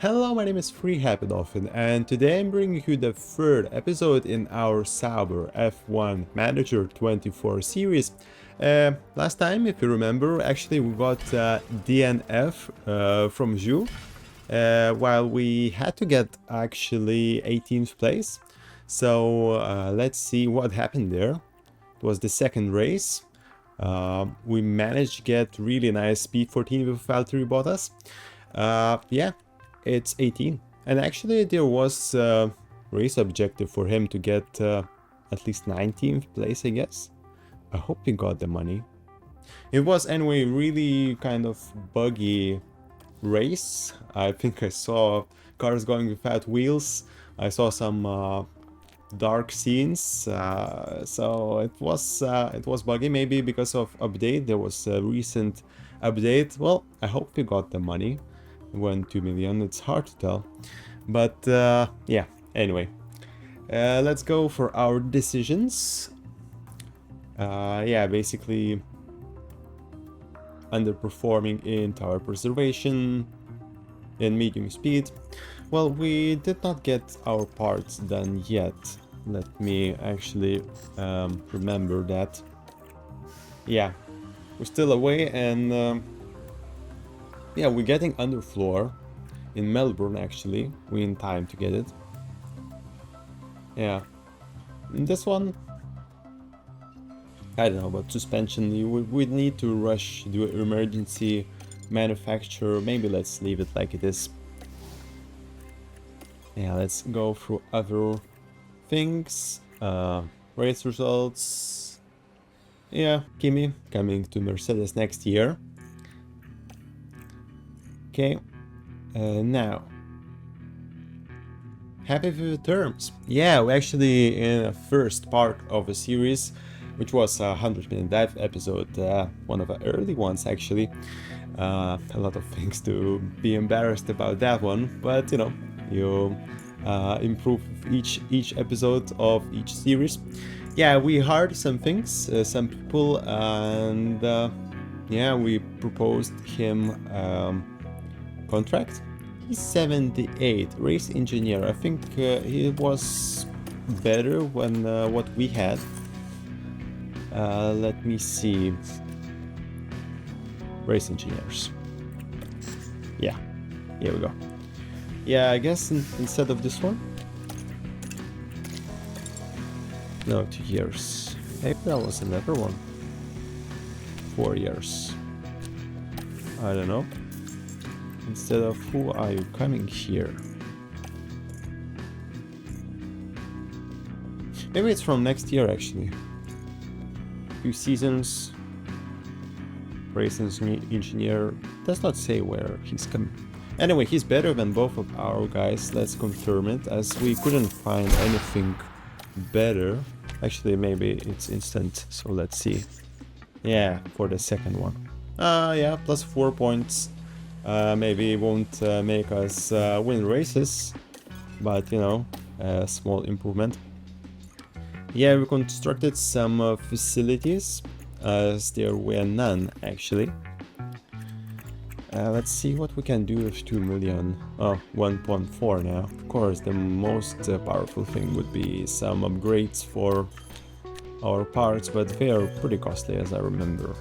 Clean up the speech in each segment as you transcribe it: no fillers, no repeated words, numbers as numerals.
Hello, my name is Free Happy Dolphin, and today I'm bringing you the third episode in our Sauber F1 Manager 24 series. Last time, if you remember, actually we got DNF from Zhu, while we had to get actually 18th place. So let's see what happened there. It was the second race. We managed to get really nice speed 14 with Valtteri Bottas. Yeah. It's 18, and actually there was a race objective for him to get at least 19th place, I guess. I hope he got the money. It was anyway really kind of buggy race. I think I saw cars going without wheels. I saw some dark scenes, so it was buggy, maybe because of update. There was a recent update. Well, I hope we got the money. 2 million, it's hard to tell, but yeah, anyway, let's go for our decisions. Yeah, basically underperforming in tower preservation and medium speed. Well, we did not get our parts done yet. Let me actually remember that. Yeah, we're still away, and yeah, we're getting underfloor in Melbourne, actually. We're in time to get it. Yeah. This one, I don't know, but suspension, we need to rush, do an emergency manufacture. Maybe let's leave it like it is. Yeah, let's go through other things. Race results. Yeah, Kimi coming to Mercedes next year. Okay, now, happy with the terms. Yeah, we actually in a first part of a series, which was a 100-minute dive episode, one of the early ones actually. A lot of things to be embarrassed about that one, but you know, you improve each episode of each series. Yeah, we heard some things, some people, and yeah, we proposed him contract. He's 78, race engineer. I think he was better than what we had. Let me see. Race engineers. Yeah, here we go. Yeah, I guess instead of this one. No, 2 years. Maybe that was another one. 4 years. I don't know. Instead of who are you coming here? Maybe it's from next year actually. 2 seasons. Race engineer does not say where he's coming. Anyway, he's better than both of our guys. Let's confirm it, as we couldn't find anything better. Actually, maybe it's instant. So let's see. Yeah, for the second one. Yeah, plus 4 points. Maybe it won't make us win races, but you know, a small improvement. Yeah, we constructed some facilities, as there were none actually. Let's see what we can do with 2 million. Oh, 1.4 now. Of course, the most powerful thing would be some upgrades for our parts, but they are pretty costly, as I remember.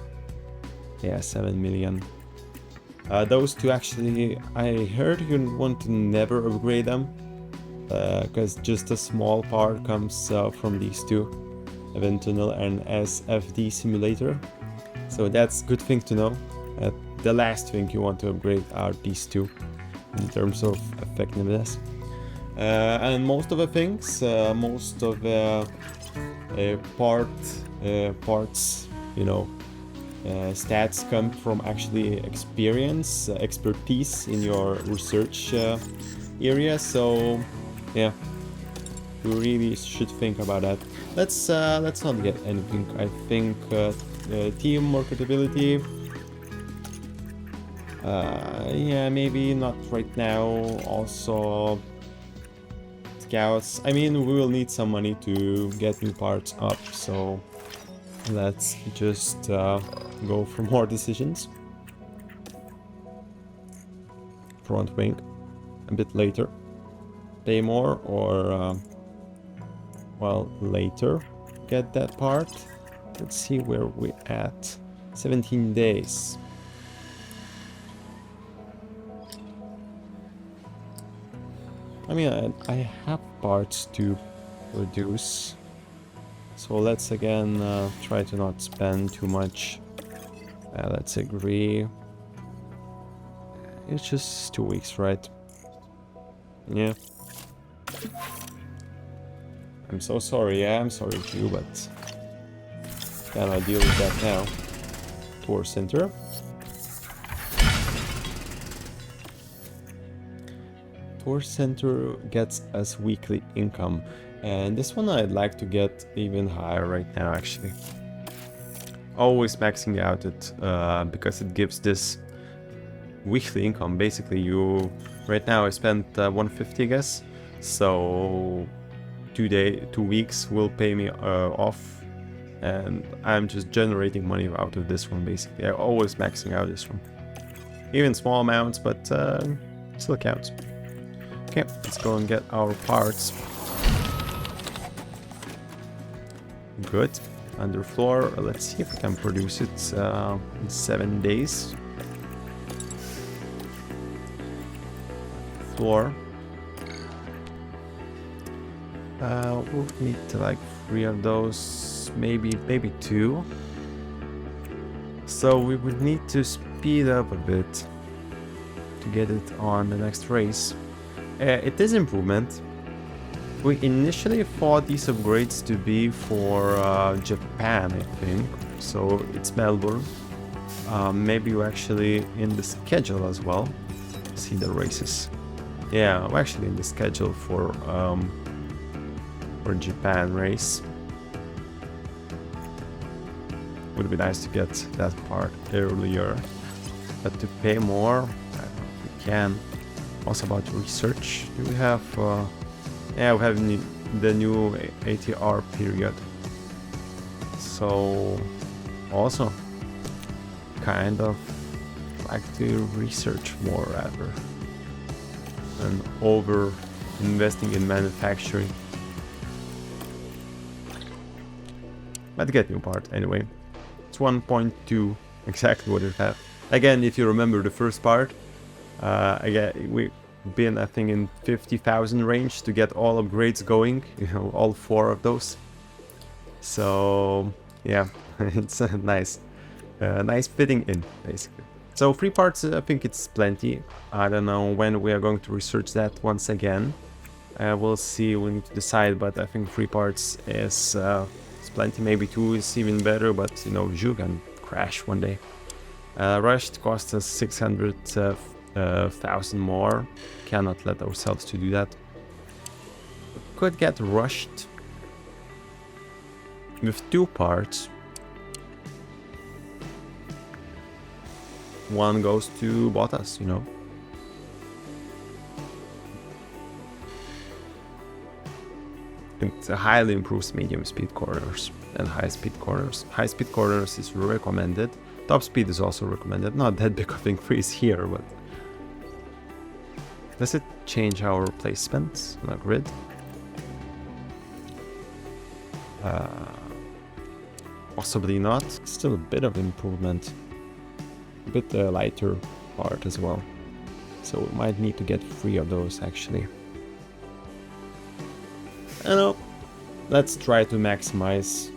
Yeah, 7 million. Those two actually, I heard you want to never upgrade them, because just a small part comes from these two, Event Tunnel and SFD Simulator. So that's a good thing to know. The last thing you want to upgrade are these two in terms of effectiveness. And most of the things, most of the parts, you know, stats come from actually experience, expertise in your research area. So yeah, you really should think about that. Let's not get anything. I think team marketability. Yeah, maybe not right now. Also, scouts. I mean, we will need some money to get new parts up. So let's just go for more decisions. Front wing. a bit later. Pay more or, well, later get that part. Let's see where we're at. 17 days. I mean, I have parts to produce. So let's again try to not spend too much. Let's agree. It's just 2 weeks, right? Yeah. I'm so sorry, yeah, I'm sorry too, but cannot deal with that now. Tour center. Tour center gets us weekly income, and this one I'd like to get even higher right now, actually. Always maxing out it because it gives this weekly income. Basically, you right now I spent 150, I guess. So 2 weeks will pay me off, and I'm just generating money out of this one. Basically, I'm always maxing out this one, even small amounts, but still counts. Okay, let's go and get our parts. Good. Underfloor. Let's see if we can produce it in 7 days. Floor. We'll need to like 3 of those, maybe 2. So we would need to speed up a bit to get it on the next race. It is improvement. We initially thought these upgrades to be for Japan, I think. So it's Melbourne. Maybe we're actually in the schedule as well. See the races. Yeah, we're actually in the schedule for Japan race. Would be nice to get that part earlier, but to pay more, I don't know if we can. Also about research, do we have? Yeah, we have the new ATR period. So also kind of like to research more rather than over investing in manufacturing. But get new part anyway. It's 1.2 exactly what it had. Again, if you remember the first part, again we've been I think in 50,000 range to get all upgrades going. You know, all 4 of those. So yeah, it's nice, nice fitting in basically. So 3 parts, I think it's plenty. I don't know when we are going to research that once again. We'll see. We need to decide, but I think 3 parts is plenty. Maybe 2 is even better, but you know, you can crash one day. Rushed cost us 600,000 more. Cannot let ourselves to do that. Could get rushed with 2 parts. One goes to Bottas, you know. It highly improves medium speed corners and high speed corners. High speed corners is recommended. Top speed is also recommended. Not that big of increase here, but does it change our placements on a grid? Possibly not. Still a bit of improvement. A bit lighter part as well. So we might need to get 3 of those actually. I don't know. Let's try to maximize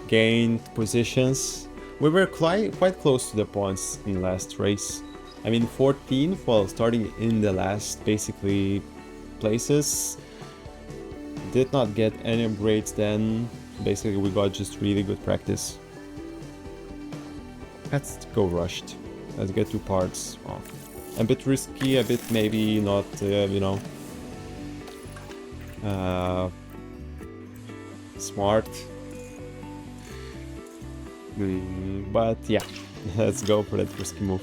gained positions. We were quite close to the points in last race. I mean 14th while starting in the last basically places. Did not get any upgrades then. Basically we got just really good practice. Let's go rushed. Let's get 2 parts off. A bit risky, a bit maybe not, you know, smart. But yeah, let's go for that risky move.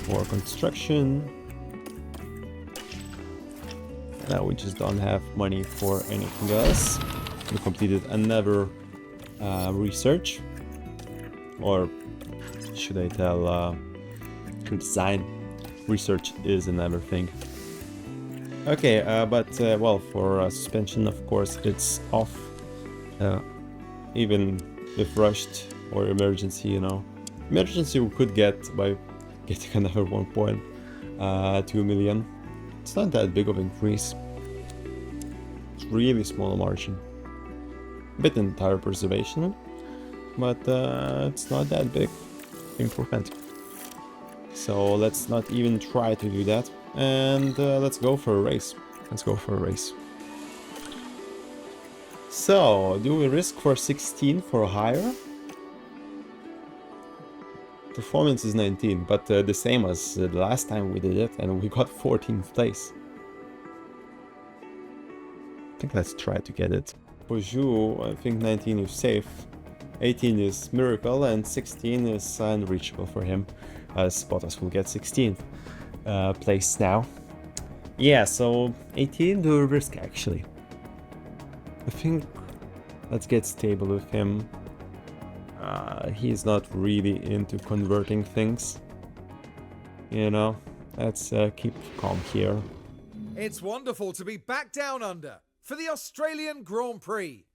More construction. Now we just don't have money for anything else. We completed another research. Or should I tell to design. Research is another thing. Okay, well, for suspension, of course, it's off. Even if rushed or emergency, you know. Emergency we could get by getting another 1.2 million. It's not that big of an increase. It's really small margin. Bit in tire preservation, but it's not that big improvement. So let's not even try to do that, and let's go for a race. Let's go for a race. So, do we risk for 16 for higher? Performance is 19, but the same as the last time we did it, and we got 14th place. I think let's try to get it. For Zhu, I think 19 is safe, 18 is miracle, and 16 is unreachable for him, as Bottas will get 16th place now. Yeah, so 18 do risk actually. I think let's get stable with him. He's not really into converting things. You know, let's keep calm here. It's wonderful to be back down under for the Australian Grand Prix.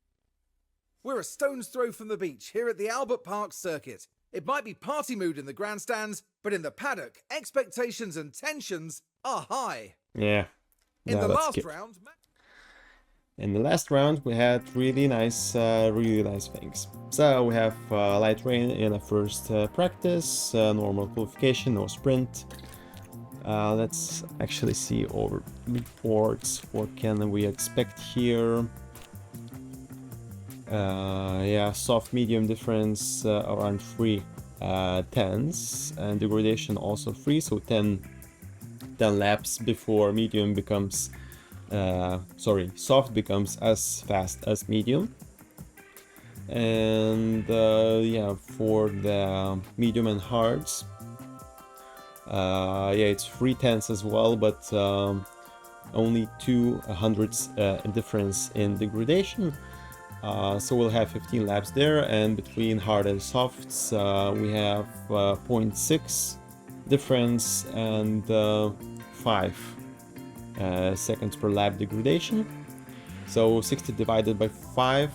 We're a stone's throw from the beach here at the Albert Park circuit. It might be party mood in the grandstands, but in the paddock, expectations and tensions are high. Yeah. In the last round... In the last round, we had really nice things. So we have light rain in a first practice, normal qualification, no sprint. Let's actually see over reports. What can we expect here? Yeah, soft medium difference around 3 tenths, and degradation also 3, so 10 laps before medium becomes. Soft becomes as fast as medium. And yeah, for the medium and hards, yeah, it's 3 tenths as well, but only 2 hundredths difference in degradation. So we'll have 15 laps there, and between hard and softs we have 0.6 difference and 5 seconds per lap degradation. So 60 divided by 5,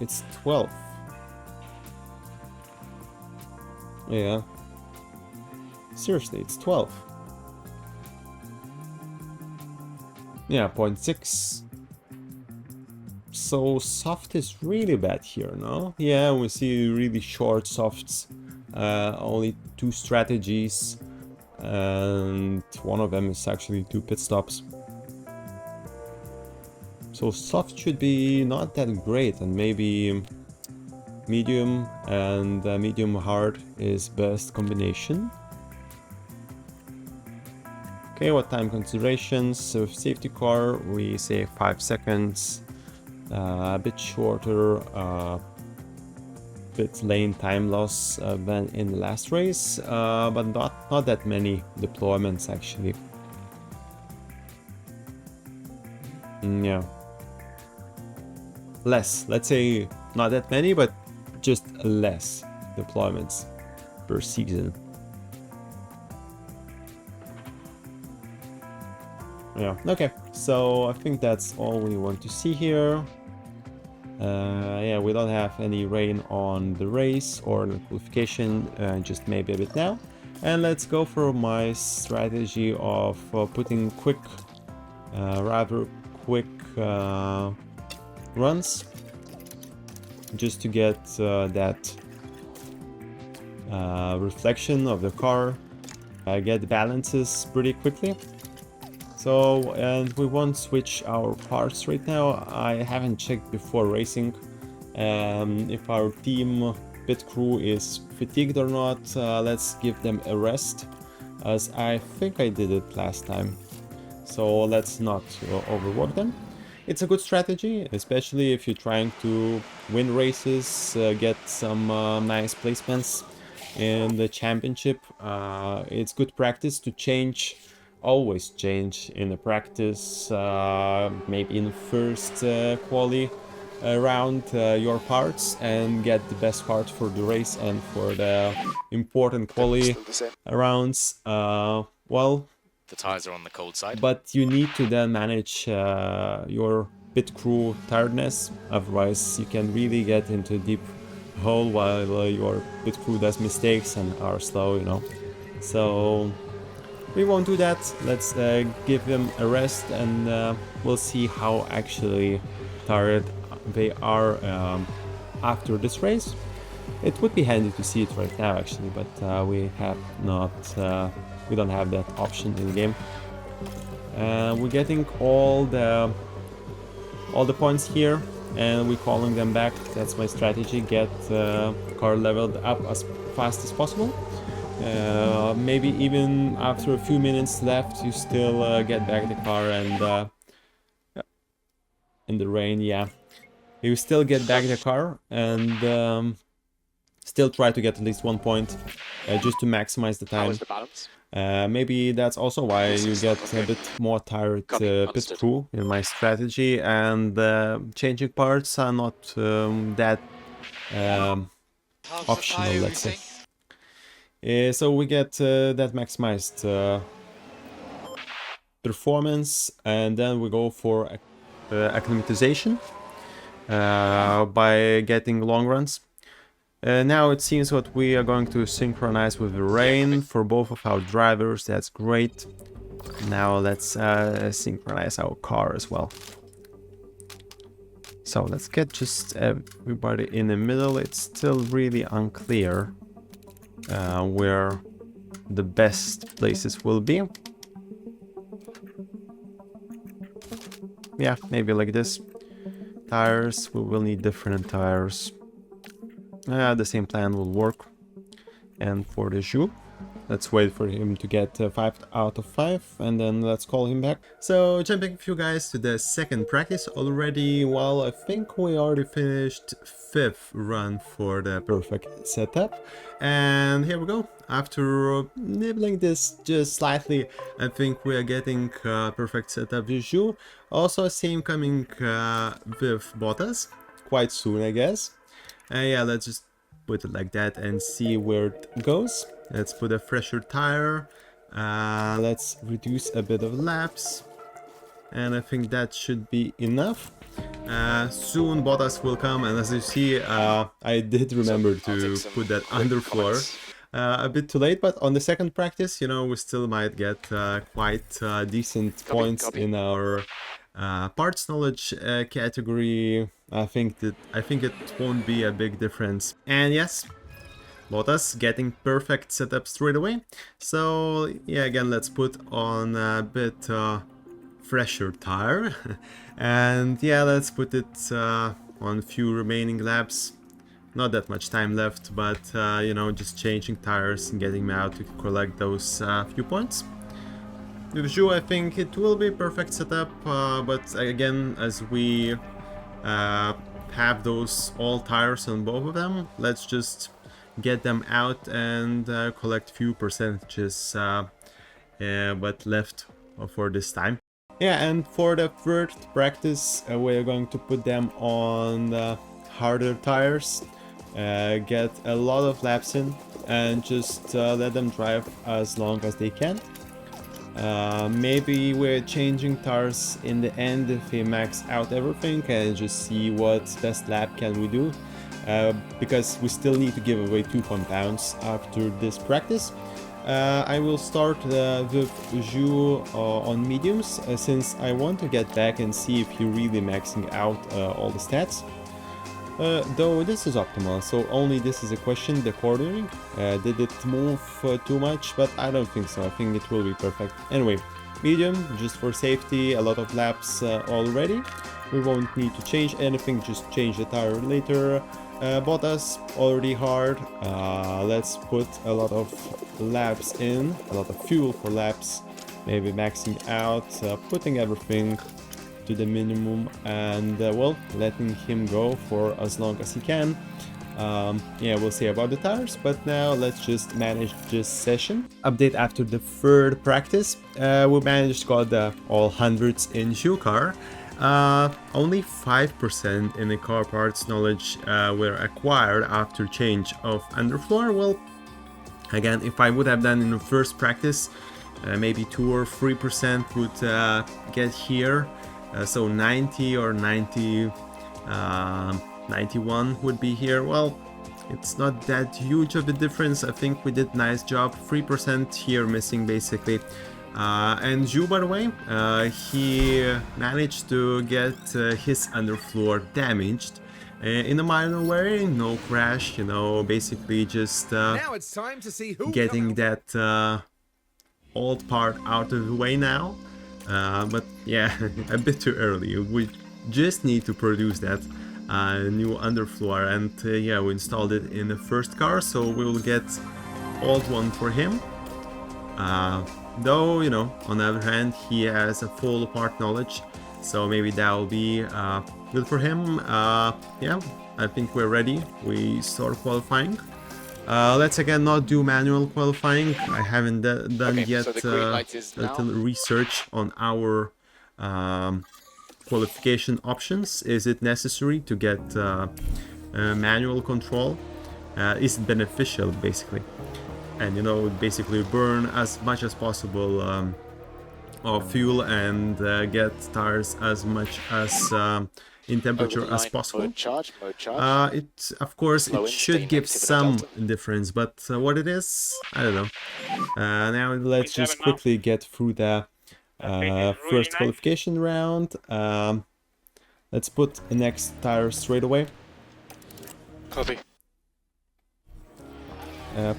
it's 12. Yeah. Seriously, it's 12. Yeah, 0.6. So soft is really bad here, no? Yeah, we see really short softs, only 2 strategies. And one of them is actually 2 pit stops. So soft should be not that great, and maybe medium and medium hard is best combination. Okay, what time considerations? So with safety car we say 5 seconds, a bit shorter, bit lane time loss than in the last race, but not that many deployments actually. Yeah, less, let's say not that many, but just less deployments per season. Yeah, okay, so I think that's all we want to see here. Yeah, we don't have any rain on the race or the qualification, just maybe a bit now. And let's go for my strategy of putting rather quick runs, just to get that reflection of the car, get balances pretty quickly. So, and we won't switch our parts right now. I haven't checked before racing if our team pit crew is fatigued or not. Let's give them a rest, as I think I did it last time. So let's not overwork them. It's a good strategy, especially if you're trying to win races, get some nice placements in the championship. It's good practice to change. Always change in the practice, maybe in the first quali, around your parts and get the best parts for the race and for the important quali rounds. Well, The tires are on the cold side. but you need to then manage your pit crew tiredness, otherwise you can really get into a deep hole while your pit crew does mistakes and are slow, you know. So we won't do that. Let's give them a rest, and we'll see how actually tired they are after this race. It would be handy to see it right now actually, but we have not we don't have that option in the game. We're getting all the points here and we're calling them back. That's my strategy, get the car leveled up as fast as possible. Maybe even after a few minutes left you still get back the car, and in the rain, yeah, you still get back the car and still try to get at least 1 point just to maximize the time. Maybe that's also why you get a bit more tired pit crew in my strategy, and changing parts are not that optional, let's say. So we get that maximized performance, and then we go for acclimatization by getting long runs. Now it seems what we are going to synchronize with the rain for both of our drivers. That's great. Now let's synchronize our car as well. So let's get just everybody in the middle. It's still really unclear where the best places will be. Yeah, maybe like this. Tires, we will need different tires. The same plan will work. And for the Zhu, let's wait for him to get 5 out of 5 and then let's call him back. So jumping with you guys to the second practice already. Well, I think we already finished 5th run for the perfect setup. And here we go. After nibbling this just slightly, I think we are getting perfect setup with Zhu. Also same coming with Bottas quite soon, I guess. Yeah, let's just put it like that and see where it goes. Let's put a fresher tire. Let's reduce a bit of laps. And I think that should be enough. Soon Bottas will come, and as you see, I did remember to put that underfloor. A bit too late, but on the second practice, you know, we still might get quite decent points in our parts knowledge category. I think it won't be a big difference. And yes, Bottas getting perfect setup straight away. So yeah, again, let's put on a bit fresher tire. And yeah, let's put it on a few remaining laps. Not that much time left, but you know, just changing tires and getting me out to collect those few points. With Zhu, I think it will be perfect setup, but again, as we have those all tires on both of them, let's just get them out and collect few percentages but left for this time. Yeah, and for the third practice, we're going to put them on harder tires, get a lot of laps in, and just let them drive as long as they can. Maybe we're changing tires in the end if we max out everything and just see what best lap can we do, because we still need to give away 2 compounds after this practice. I will start with Zhu on mediums, since I want to get back and see if you're really maxing out all the stats. Though this is optimal, so only this is a question, the cornering. Did it move too much? But I don't think so, I think it will be perfect. Anyway, medium, just for safety, a lot of laps already. We won't need to change anything, just change the tire later. Bottas, already hard. Let's put a lot of laps in, a lot of fuel for laps. Maybe maxing out, putting everything to the minimum, and well, letting him go for as long as he can. Yeah, we'll see about the tires, but now let's just manage this session. Update after the third practice. We managed to got all hundreds in Zhu car. Only 5% in the car parts knowledge were acquired after change of underfloor. Well, again, if I would have done in the first practice, maybe 2 or 3% would get here. So 90 or 91 would be here. Well, it's not that huge of a difference. I think we did nice job. 3% here missing basically. And Zhu, by the way, he managed to get his underfloor damaged in a minor way, no crash, you know, basically just Now it's time to see who getting that old part out of the way now. But yeah, a bit too early. We just need to produce that new underfloor, and yeah, we installed it in the first car, so we will get old one for him. Though, you know, on the other hand, he has a full part knowledge, so maybe that will be good for him. Yeah, I think we're ready. We start qualifying. Let's again not do manual qualifying. I haven't done yet so the green light is now. little research on our qualification options. Is it necessary to get manual control? Is it beneficial, basically? And, you know, basically burn as much as possible of fuel and get tires as much as in temperature as possible. Mode charge. It, of course, Slow it in, should stay give negative in some delta. difference, but what it is, I don't know. Now let's just quickly get through the first qualification round. Let's put the next tire straight away. Copy.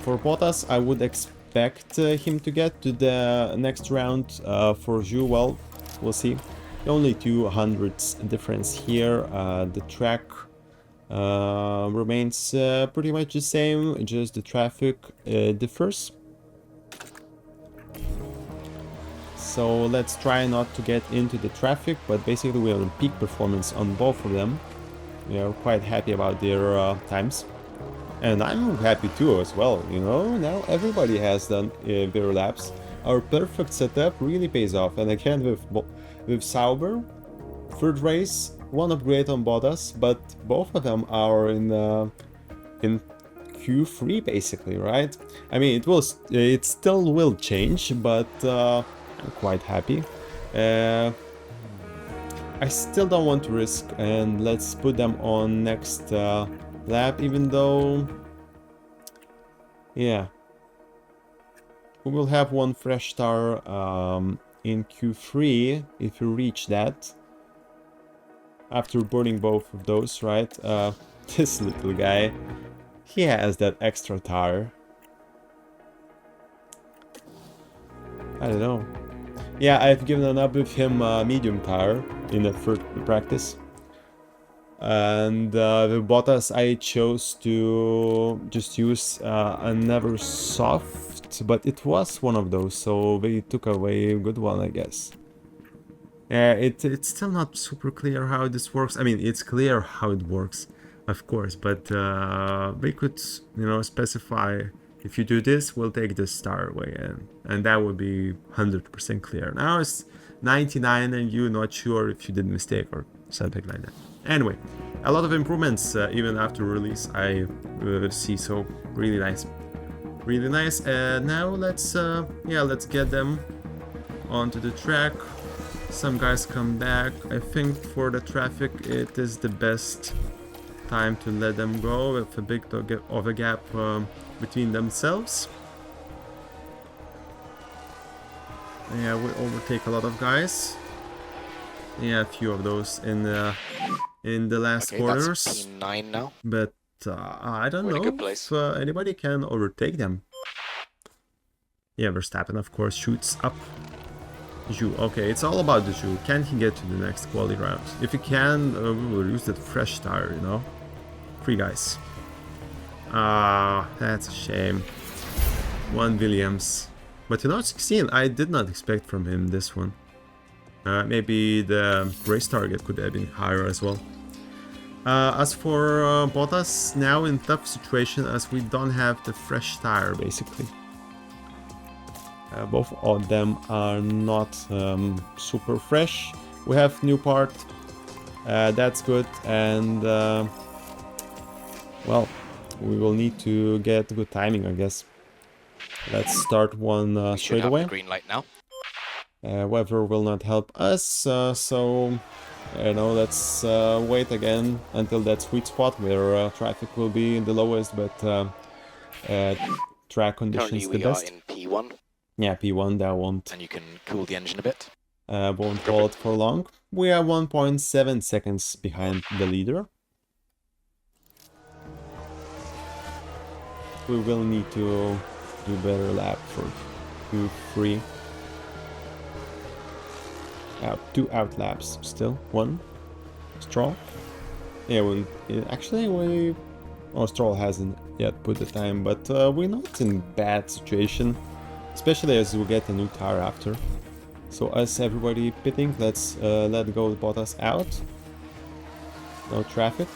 For Bottas, I would expect him to get to the next round. For Zhu, well, we'll see. Only 200s difference here. The track remains pretty much the same, just the traffic differs. So let's try not to get into the traffic, but basically we are in peak performance on both of them. We are quite happy about their times. And I'm happy too as well, you know, now everybody has done their laps. Our perfect setup really pays off, and again with Sauber, third race, one upgrade on Bottas, but both of them are in Q3 basically, right? I mean, it still will change, but I'm quite happy. I still don't want to risk, and let's put them on next lap, even though, yeah, we will have one fresh tire in Q3 if we reach that after burning both of those, right? This little guy, he has that extra tire. I don't know. Yeah, I've given up with him medium tire in the first practice. And with Bottas, I chose to just use another soft, but it was one of those, so they took away a good one, I guess. It's still not super clear how this works. I mean, it's clear how it works, of course, but they could, you know, specify, if you do this, we'll take this star away, and that would be 100% clear. Now it's 99 and you're not sure if you did a mistake or something like that. Anyway, a lot of improvements even after release, I see, so really nice. Really nice. Now let's get them onto the track. Some guys come back. I think for the traffic it is the best time to let them go with a big of a gap between themselves. Yeah, we overtake a lot of guys. Yeah, a few of those in the last corners. That's P9 now. But I don't We're in a know good place. if anybody can overtake them. Yeah, Verstappen, of course, shoots up. Zhu, okay, it's all about the Zhu. Can he get to the next quali round? If he can, we will use that fresh tire, you know? 3 guys. That's a shame. 1 Williams. But you know, 16, I did not expect from him this one. Maybe the race target could have been higher as well. As for Bottas, now in tough situation as we don't have the fresh tire, basically. Both of them are not super fresh. we have new part. That's good, and well, we will need to get good timing, I guess. Let's start one We should straight have away. the green light now. Weather will not help us, so you know, let's wait again until that sweet spot where traffic will be the lowest, but track conditions Currently the we are best. in P1, Yeah, P1, that won't and you can cool the engine a bit. hold for long. We are 1.7 seconds behind the leader. We will need to do better lap for Q3. 2 out laps still. 1. Stroll. Yeah, actually Stroll hasn't yet put the time, but we're not in bad situation, especially as we get a new tire after. So everybody pitting, let's let go Bottas out. No traffic.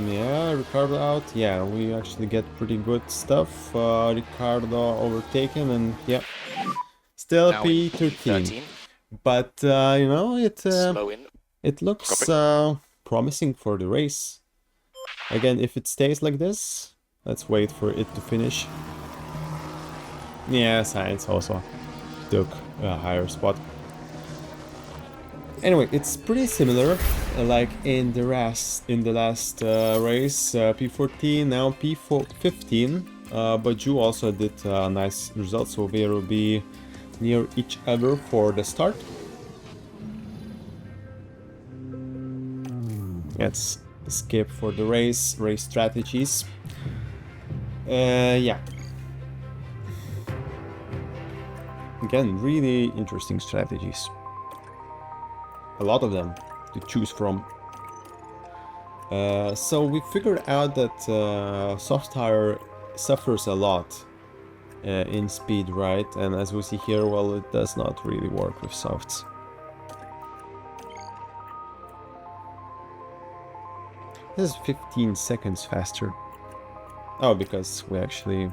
Yeah, Ricardo out. Yeah, we actually get pretty good stuff. Ricardo overtaken, and yeah, still Now in P13. P13. But you know, Slow in. it looks promising for the race. Again, if it stays like this, let's wait for it to finish. Yeah, Science also took a higher spot. Anyway, it's pretty similar, like in the last race, P14, now P15. But Ju also did a nice result, so they will be near each other for the start. Let's skip for the race strategies. Yeah. Again, really interesting strategies. A lot of them to choose from. So we figured out that soft tire suffers a lot in speed, right? And as we see here, well, it does not really work with softs. This is 15 seconds faster. Oh, because we actually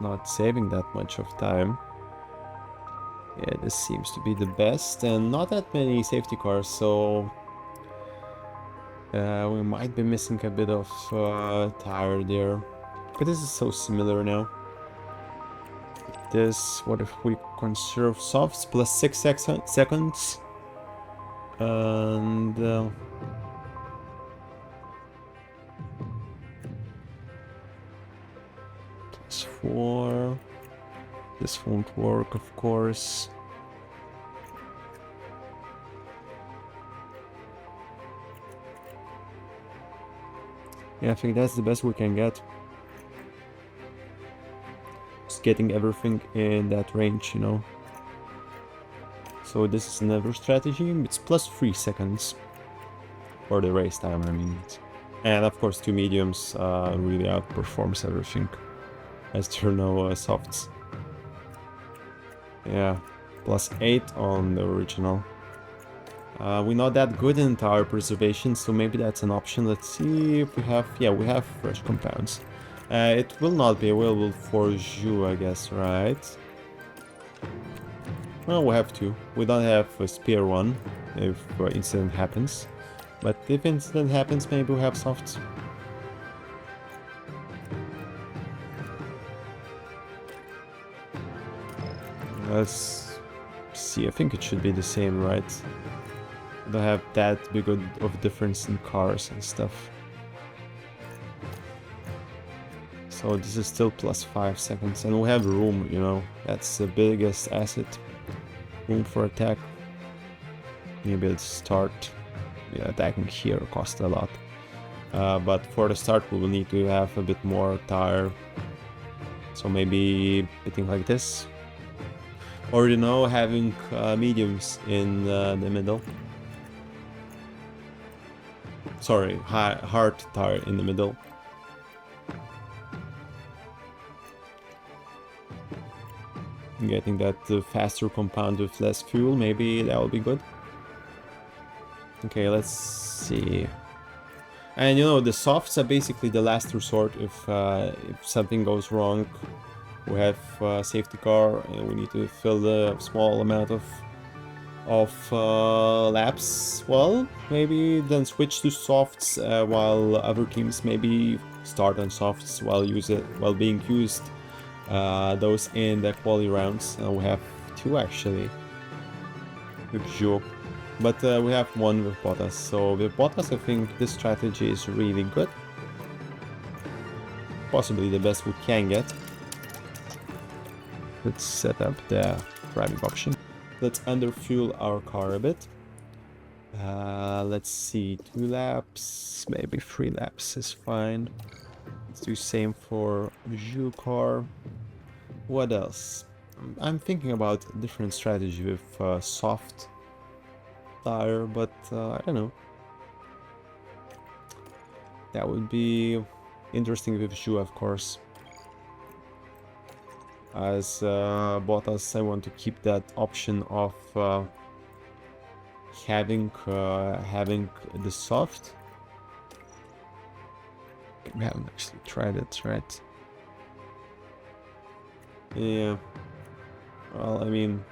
not saving that much of time. Yeah, this seems to be the best, and not that many safety cars, so we might be missing a bit of tire there. But this is so similar now. This, what if we conserve softs plus 6 seconds? And plus 4. This won't work, of course. Yeah, I think that's the best we can get. Just getting everything in that range, you know. So this is another strategy. It's plus 3 seconds for the race time, I mean. And of course 2 mediums really outperforms everything, as there are no softs. Yeah, plus 8 on the original. We're not that good in tire preservation, so maybe that's an option. Let's see if we have... Yeah, we have fresh compounds. It will not be available for Ju, I guess, right? Well, we have 2. We don't have a spare one if incident happens. But if incident happens, maybe we have softs. Let's see, I think it should be the same, right? Don't have that big of difference in cars and stuff. So this is still plus 5 seconds, and we have room, you know, that's the biggest asset. Room for attack. Maybe let's start attacking here, cost a lot. But for the start we will need to have a bit more tire. So maybe pitting like this. Or, you know, having mediums in the middle. Sorry, hard tire in the middle. Getting that faster compound with less fuel, maybe that will be good. Okay, let's see. And you know, the softs are basically the last resort if something goes wrong. We have safety car, and we need to fill the small amount of laps. Well, maybe then switch to softs while other teams maybe start on softs while being used those in the quali rounds. We have two actually with Joe, but we have one with Bottas. So with Bottas, I think this strategy is really good. Possibly the best we can get. Let's set up the driving option. Let's underfuel our car a bit. Let's see, 2 laps, maybe 3 laps is fine. Let's do same for Zhu car. What else? I'm thinking about a different strategy with soft tire, but I don't know. That would be interesting with Zhu, of course. As Bottas, I want to keep that option of having the soft. We haven't actually tried it, right? Yeah. Well, I mean,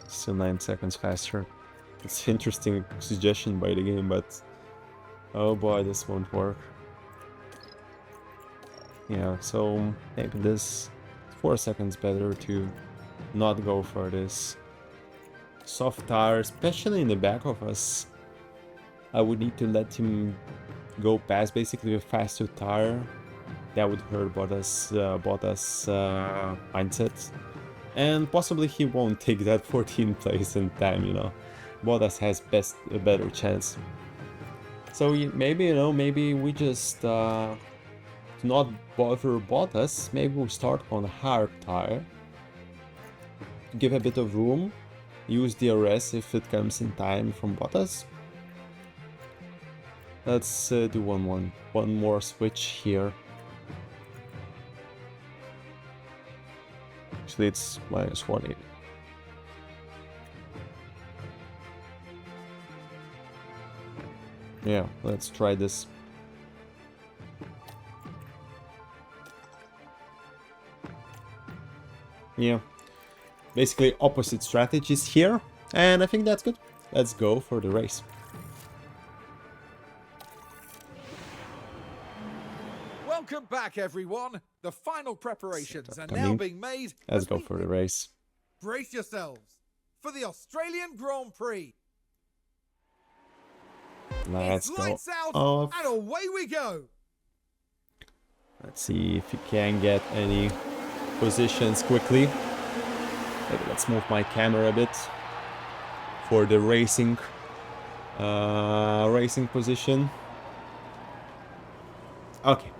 still 9 seconds faster. It's an interesting suggestion by the game, but oh boy, this won't work. Yeah, so maybe this 4 seconds better to not go for this soft tire, especially in the back of us. I would need to let him go past basically a faster tire. That would hurt Bottas' mindset. And possibly he won't take that 14th place in time, you know. Bottas has a better chance. So maybe, you know, maybe we just not bother Bottas. Maybe we'll start on a hard tire. Give a bit of room. Use DRS if it comes in time from Bottas. Let's do one more switch here. Actually, it's minus 180. Yeah, let's try this. Yeah, basically opposite strategies here, and I think that's good. Let's go for the race. Welcome back, everyone. The final preparations are now being made. Let's go for the race. Brace yourselves for the Australian Grand Prix. Let's go Lights out off. and away we go. Let's see if you can get any positions quickly. Maybe let's move my camera a bit for the racing position. Okay.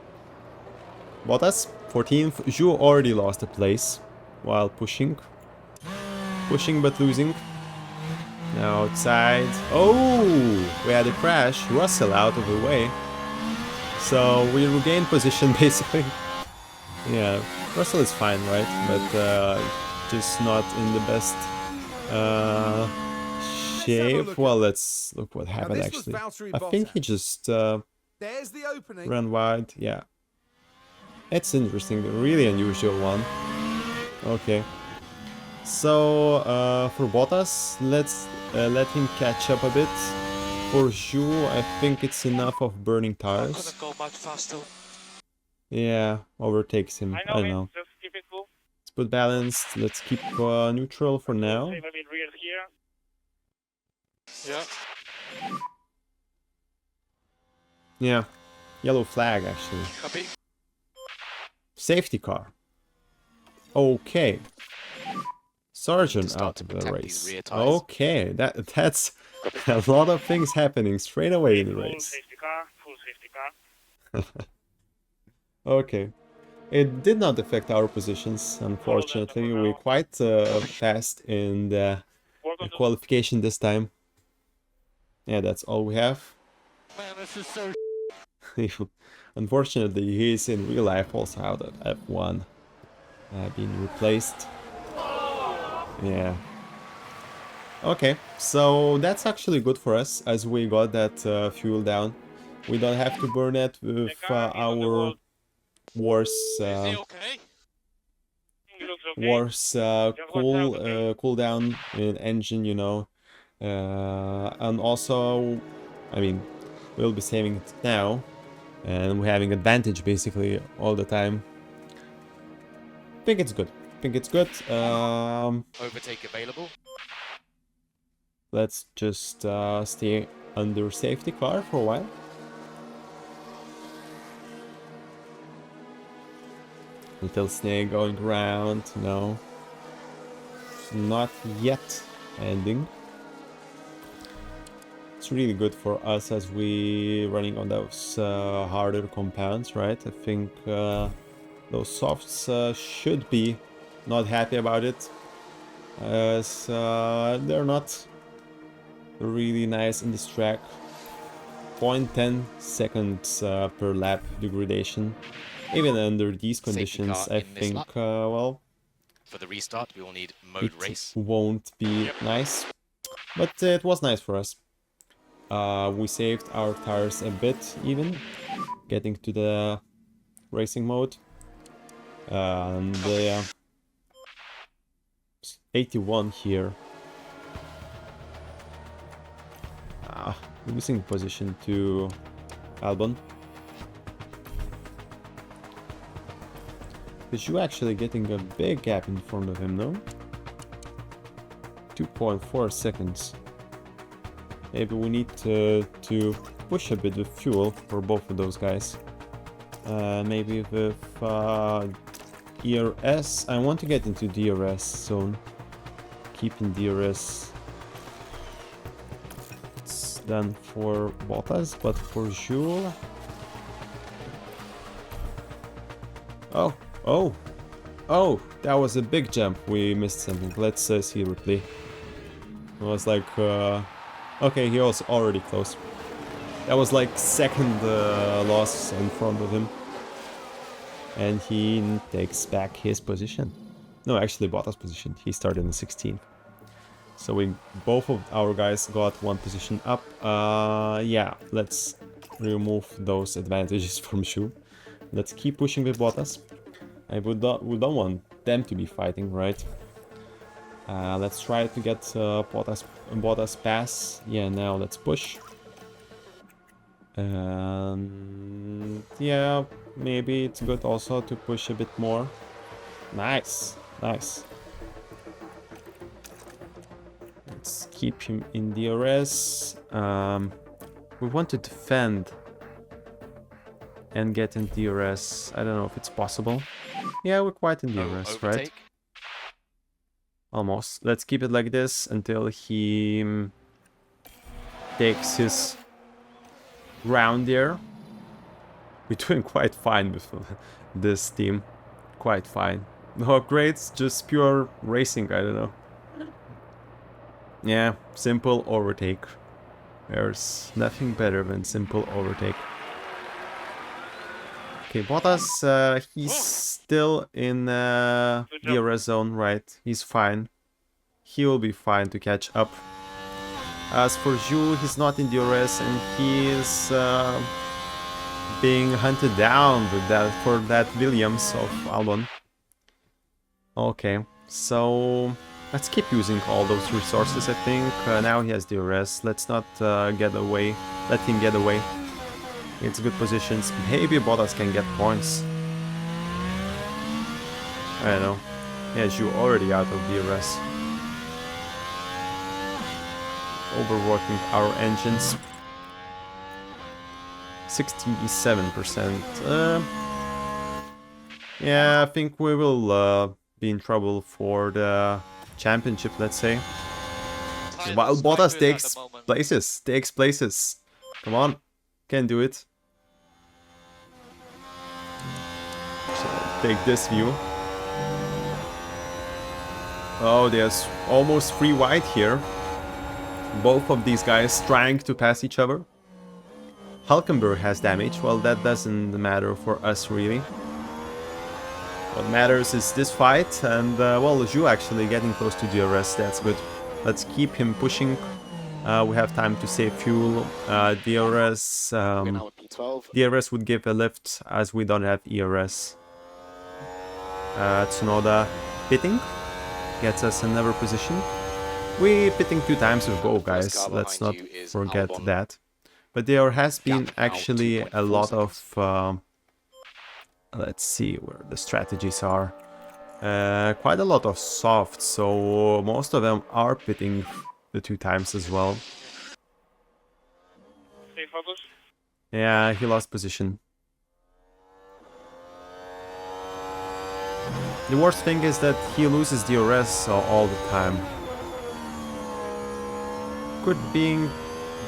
Bottas, 14th. Zhu already lost a place while pushing. Pushing but losing. Now outside. Oh! We had a crash. Russell out of the way. So we regained position basically. Yeah, Russell is fine, right? But just not in the best shape. Well, let's look what happened actually. I think he just There's the opening. ran wide. Yeah. It's interesting, a really unusual one. Okay. So for Bottas, let's let him catch up a bit. For Zhu, I think it's enough of burning tires. Couldn't go much faster. Yeah, overtakes him. I don't know. Just keep it cool. Let's put balanced. Let's keep neutral for now. Save a bit rear here. Yeah. Yeah. Yellow flag, actually. Copy. Safety car. Okay. Sergeant Start out to of the protect race. these rear tires. Okay, that's a lot of things happening straight away in the race. Full safety car. Okay. It did not affect our positions, unfortunately. We're quite fast in the qualification this time. Yeah, that's all we have. Man, this is so Unfortunately, he is in real life also out at F1. Being replaced. Yeah. Okay, so that's actually good for us, as we got that fuel down. We don't have to burn it with our worse Is he okay? He looks okay. worse cooldown in engine, you know. And also, I mean, we'll be saving it now, and we're having advantage basically all the time. I think it's good. I think it's good. Overtake available. Let's just stay under safety car for a while. Little snake going around, no. Not yet ending. It's really good for us as we running on those harder compounds, right? I think those softs should be not happy about it, as they're not really nice in this track. 0.10 seconds per lap degradation. Even under these conditions, I think, well, For the restart, we will need mode it race. won't be nice. But it was nice for us. We saved our tires a bit, even, getting to the racing mode. And 81 here. Losing position to Albon. Is you actually getting a big gap in front of him, no? 2.4 seconds. Maybe we need to push a bit of fuel for both of those guys. Maybe with DRS. I want to get into DRS zone. Keeping DRS. It's done for Bottas, but for Jules. Oh, that was a big jump. We missed something. Let's see replay. It was like, okay, he was already close. That was like second loss in front of him. And he takes back his position. No, actually Bottas' position. He started in 16th. So we both of our guys got one position up. Yeah, let's remove those advantages from Shu. Let's keep pushing with Bottas. We don't want them to be fighting, right? Let's try to get Bottas pass. Yeah, now let's push. And yeah, maybe it's good also to push a bit more. Nice, nice. Let's keep him in DRS. We want to defend and get in DRS. I don't know if it's possible. Yeah, we're quite in DRS, right? Overtake. Almost. Let's keep it like this until he takes his round there. We're doing quite fine with this team. Quite fine. No upgrades, just pure racing, I don't know. Yeah, simple overtake. There's nothing better than simple overtake. Okay, Bottas, he's still in DRS zone, right? He's fine. He will be fine to catch up. As for Jules, he's not in DRS and he is being hunted down with for that Williams of Albon. Okay, so let's keep using all those resources, I think. Now he has DRS. Let's not get away. Let him get away. It's good positions. Maybe Bottas can get points. I don't know. Yeah, Jules already out of DRS. Overworking our engines. 67%. Yeah, I think we will be in trouble for the championship, let's say. While Bottas takes places. Come on, can do it. So take this view. Oh, there's almost 3 wide here. Both of these guys trying to pass each other. Hulkenberg has damage. Well, that doesn't matter for us really. What matters is this fight, and well, Jules actually getting close to DRS. That's good. Let's keep him pushing. We have time to save fuel. DRS. M12. DRS would give a lift as we don't have ERS. Tsunoda pitting gets us another position. We pitting 2 times with Go, guys. car Let's not behind you is forget Albon. that. But there has been Gap now actually a 2.4 lot of... let's see where the strategies are. Quite a lot of softs, so most of them are pitting the 2 times as well. Stay focused. Yeah, he lost position. The worst thing is that he loses DRS all the time. Could being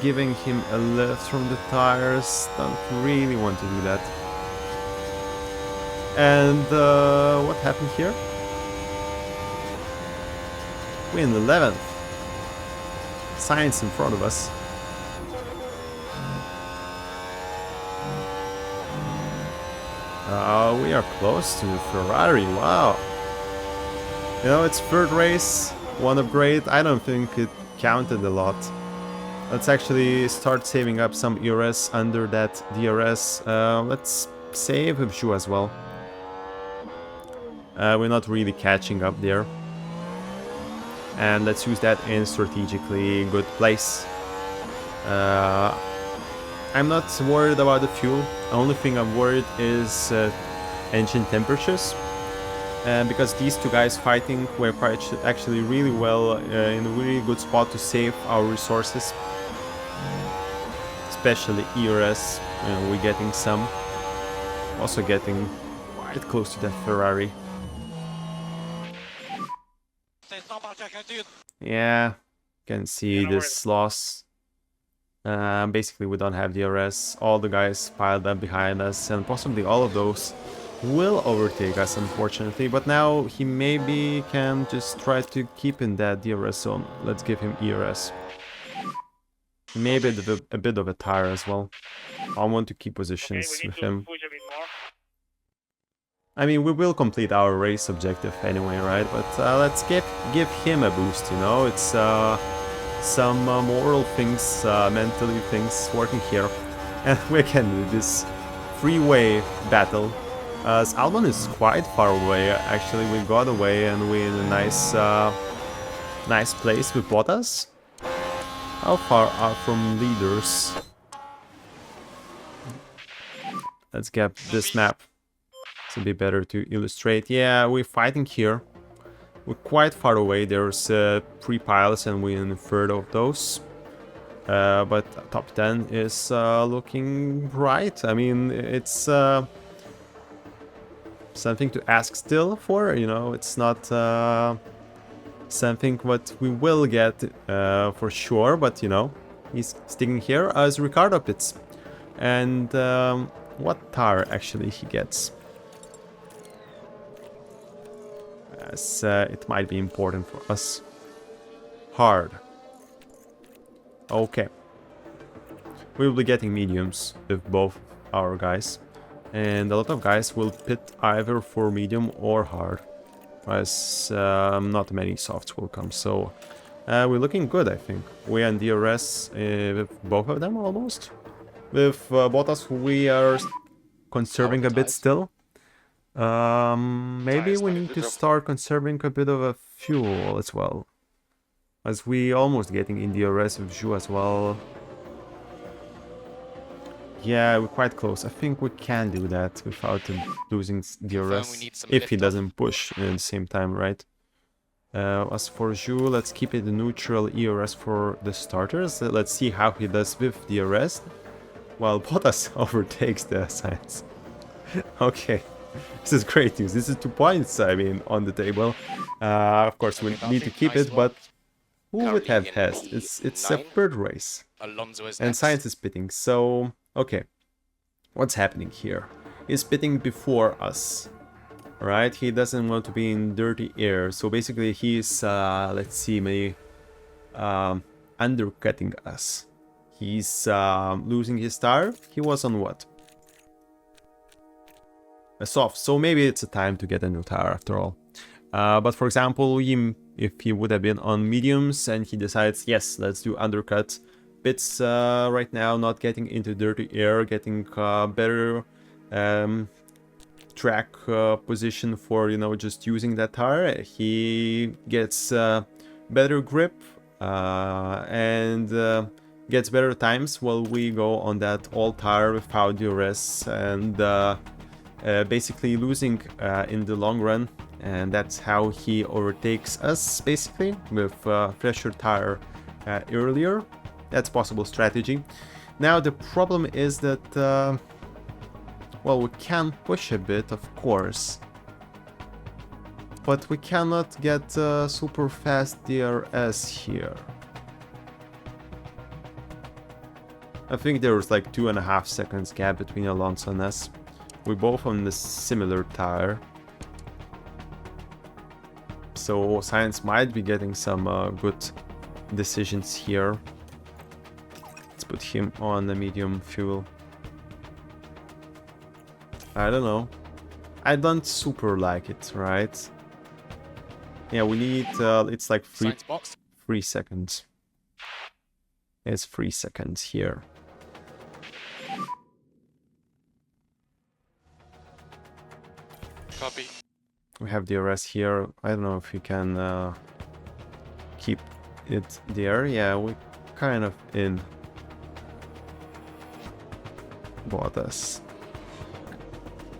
giving him a lift from the tires, don't really want to do that. And what happened here? We're in 11th. Science in front of us. We are close to Ferrari, wow. You know, it's 3rd race, 1 upgrade. I don't think it counted a lot. Let's actually start saving up some ERS under that DRS. Let's save with Zhu as well. We're not really catching up there. And let's use that in strategically good place. I'm not worried about the fuel. The only thing I'm worried is engine temperatures. Because these 2 guys fighting were actually really well in a really good spot to save our resources. Especially ERS, we're getting some. Also getting quite close to that Ferrari. Yeah, can see this loss. Basically we don't have DRS. All the guys piled up behind us, and possibly all of those will overtake us, unfortunately. But now he maybe can just try to keep in that DRS zone. Let's give him ERS. Maybe a bit of a tire as well. I want to keep positions Okay, we with need to him. push a bit more. I mean, we will complete our race objective anyway, right? But let's give him a boost, you know? It's some moral things, mentally things working here. And we can do this freeway battle. As Albon is quite far away, actually we got away and we're in a nice place with Bottas. How far are from leaders? Let's get this map. It's a bit better to illustrate. Yeah, we're fighting here. We're quite far away. There's 3 piles and we're in a third of those. But top 10 is looking bright. I mean, it's something to ask still for, you know. It's not something what we will get for sure, but you know, he's sticking here as Ricardo pits. And what tire actually he gets? As it might be important for us. Hard. Okay. We will be getting mediums with both our guys. And a lot of guys will pit either for medium or hard. As not many softs will come. So we're looking good, I think. We are in DRS with both of them almost. With Bottas, we are conserving a bit still. Maybe we need to start conserving a bit of a fuel as well. As we almost getting in DRS with Zhu as well. Yeah, we're quite close. I think we can do that without losing DRS. If he doesn't push at the same time, right? As for Zhu, let's keep it neutral ERS for the starters. Let's see how he does with DRS. While Bottas overtakes the science. Okay. This is great news. This is 2 points, I mean, on the table. Of course, we need to keep it, but who would have guessed? It's a third race. And Science is pitting, so... Okay. What's happening here? He's pitting before us. Right? He doesn't want to be in dirty air. So basically he's, let's see, maybe undercutting us. He's losing his tire. He was on what? A soft, so maybe it's a time to get a new tire after all. But for example, if he would have been on mediums and he decides, yes, let's do undercut, pits right now, not getting into dirty air, getting better track position for, you know, just using that tire. He gets better grip and gets better times while we go on that old tire without DRS and basically losing in the long run. And that's how he overtakes us, basically, with fresher tire earlier. That's possible strategy. Now the problem is that well, we can push a bit, of course, but we cannot get super fast DRS here. I think there was like 2.5 seconds gap between Alonso and us. We're both on the similar tire, so Science might be getting some good decisions here. Let's put him on the medium fuel. I don't know. I don't super like it, right? Yeah, we need, it's like 3 seconds. It's 3 seconds here. Copy. We have DRS here. I don't know if you can keep it there. Yeah, we're kind of in Bottas.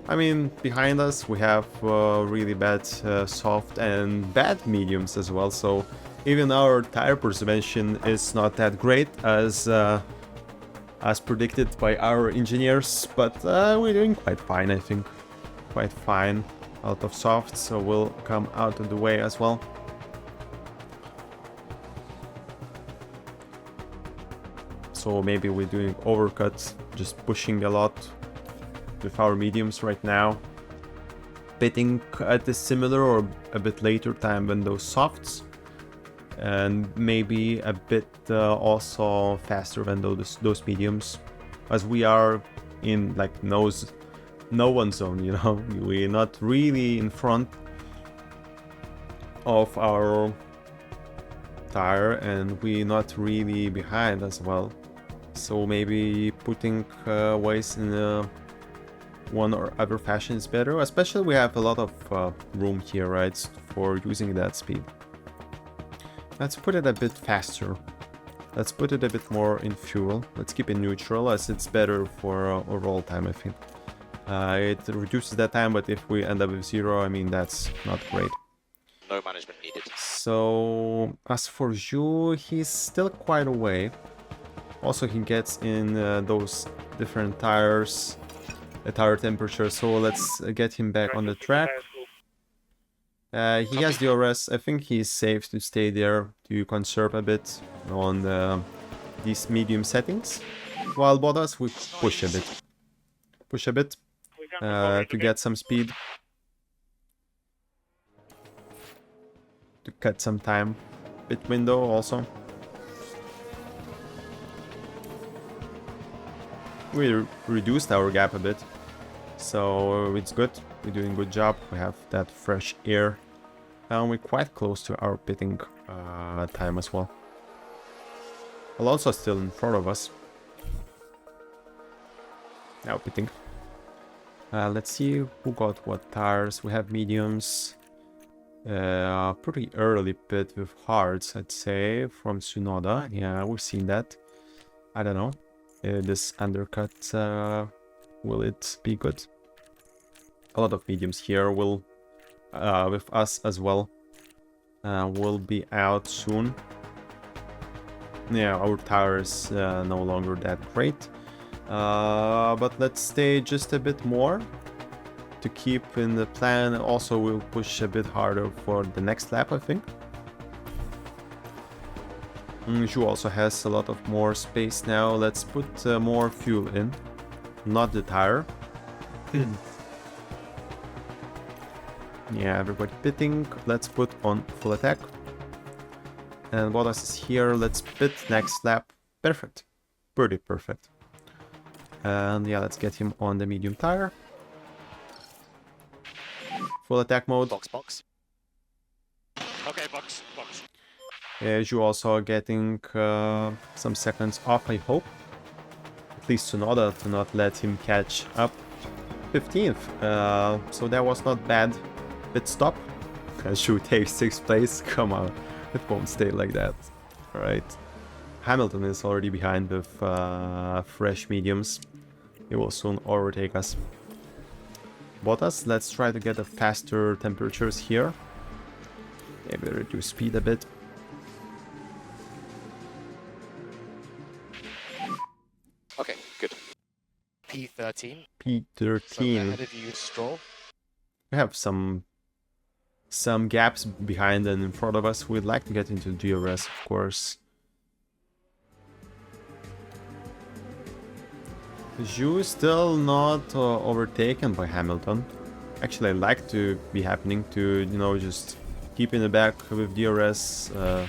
I mean, behind us we have really bad soft and bad mediums as well, so even our tire prevention is not that great as predicted by our engineers, but we're doing quite fine, I think. Quite fine. A lot of softs, so we'll come out of the way as well. So maybe we're doing overcuts, just pushing a lot with our mediums right now, pitting at a similar or a bit later time than those softs, and maybe a bit also faster than those mediums, as we are in like no one zone, you know. We're not really in front of our tire and we're not really behind as well, so maybe putting ways in one or other fashion is better, especially we have a lot of room here, right, for using that speed. Let's put it a bit faster. Let's put it a bit more in fuel. Let's keep it neutral as it's better for overall time, I think. It reduces that time, but if we end up with 0, I mean, that's not great. No management needed. So as for Zhu, he's still quite away. Also, he gets in those different tires, the tire temperature, so let's get him back on the track. He has DRS. I think he's safe to stay there to conserve a bit on these medium settings, while Bottas we push a bit to get some speed, to cut some time. Pit window also. We reduced our gap a bit, so it's good. We're doing a good job. We have that fresh air, and we're quite close to our pitting time as well. Alonso still in front of us. Now pitting. Let's see who got what tires. We have mediums. Pretty early pit with hards, I'd say, from Tsunoda. Yeah, we've seen that. I don't know. This undercut, will it be good? A lot of mediums here will, with us as well, will be out soon. Yeah, our tire is no longer that great, but let's stay just a bit more to keep in the plan. Also, we'll push a bit harder for the next lap, I think. Zhu also has a lot of more space now. Let's put more fuel in, not the tire. Yeah, everybody pitting. Let's put on full attack. And Bottas is here. Let's pit next lap. Perfect. Pretty perfect. And yeah, let's get him on the medium tire. Full attack mode. Box. Okay, box. Zhu also getting some seconds off, I hope. At least Tsunoda to not let him catch up. 15th, so that was not bad. Pit stop. Zhu takes 6th place. Come on, it won't stay like that. Alright. Hamilton is already behind with fresh mediums. He will soon overtake us. Bottas, let's try to get a faster temperatures here. Maybe reduce speed a bit. Okay, good. P13. P13. So ahead of you, Stroll. We have some gaps behind and in front of us. We'd like to get into DRS, of course. Zhu is still not overtaken by Hamilton. Actually, I like to be happening to, you know, just keep in the back with DRS. You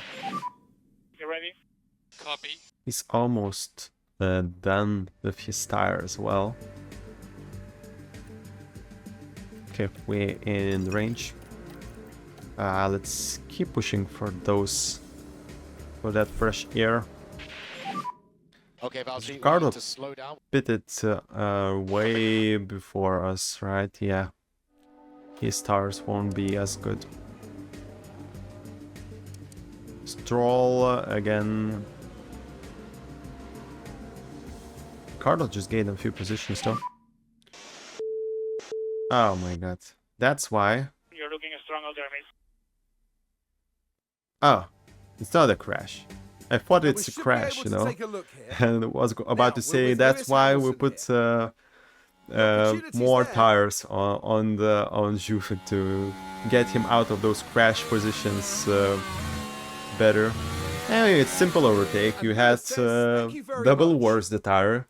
ready? Copy. He's almost done with his tire as well. Okay, we're in range. Let's keep pushing for that fresh air. Okay, Valtteri, we Ricardo need to slow down. pitted way before us, right? Yeah. His tires won't be as good. Stroll again. Ricardo just gained a few positions though. Oh my god. That's why. You're looking strong out there, mate. Oh, it's not a crash. I thought And we it's a should be crash, able you to know. take a look here. And was about to say that's why we put more tires on Zhu to get him out of those crash positions better. Anyway, it's simple overtake. You had double worse the tire.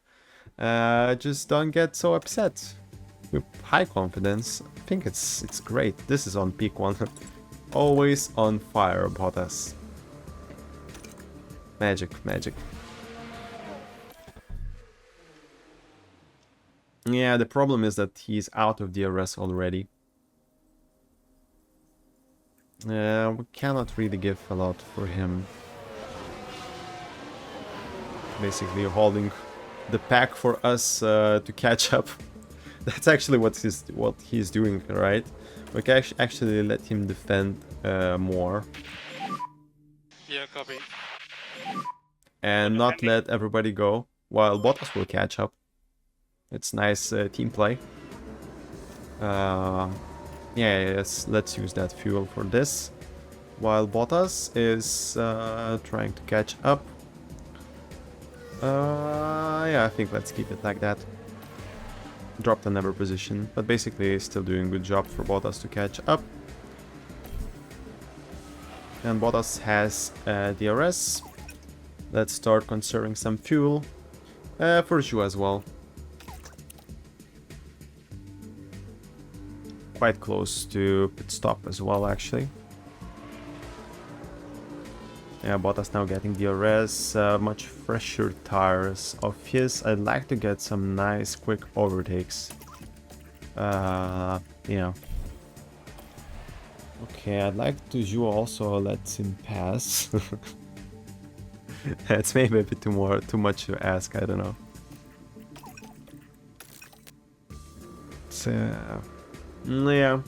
Just don't get so upset. With high confidence, I think it's great. This is on peak one. Always on fire, Bottas. Magic, magic. Yeah, the problem is that he's out of DRS already. We cannot really give a lot for him. Basically holding the pack for us to catch up. That's actually what he's doing, right? We can actually let him defend more. Yeah, copy. And not let everybody go, while Bottas will catch up. It's nice team play. Yes, let's use that fuel for this. While Bottas is trying to catch up. Yeah, I think let's keep it like that. Dropped another position, but basically still doing a good job for Bottas to catch up. And Bottas has DRS. Let's start conserving some fuel for Zhu as well. Quite close to pit stop as well, actually. Yeah, Bottas now getting DRS, much fresher tires of his. I'd like to get some nice quick overtakes. Yeah. Okay, I'd like to Zhu also let him pass. It's maybe a bit too much to ask, I don't know. It's, yeah.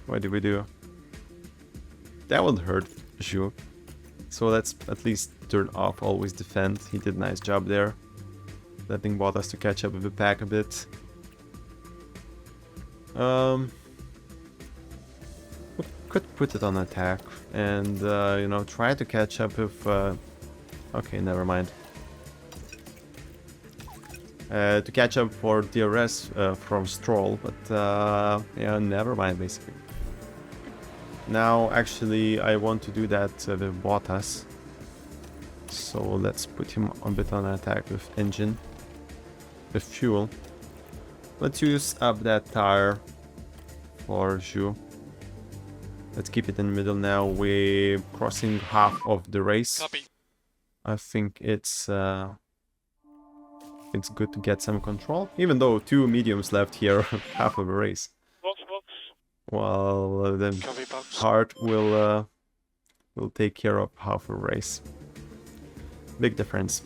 What do we do? That would hurt Zhu. So let's at least turn off always defend. He did a nice job there. Letting Bottas to catch up with the pack a bit. We could put it on attack and you know, try to catch up with okay, never mind. To catch up for DRS from Stroll, but yeah, never mind basically. Now actually I want to do that with Bottas. So let's put him a bit on attack with engine. With fuel. Let's use up that tire for Zhu. Let's keep it in the middle now. We're crossing half of the race. Copy. I think it's good to get some control, even though 2 mediums left here, half of a race. Box. Well, then Copy, box. hard will will take care of half a race. Big difference.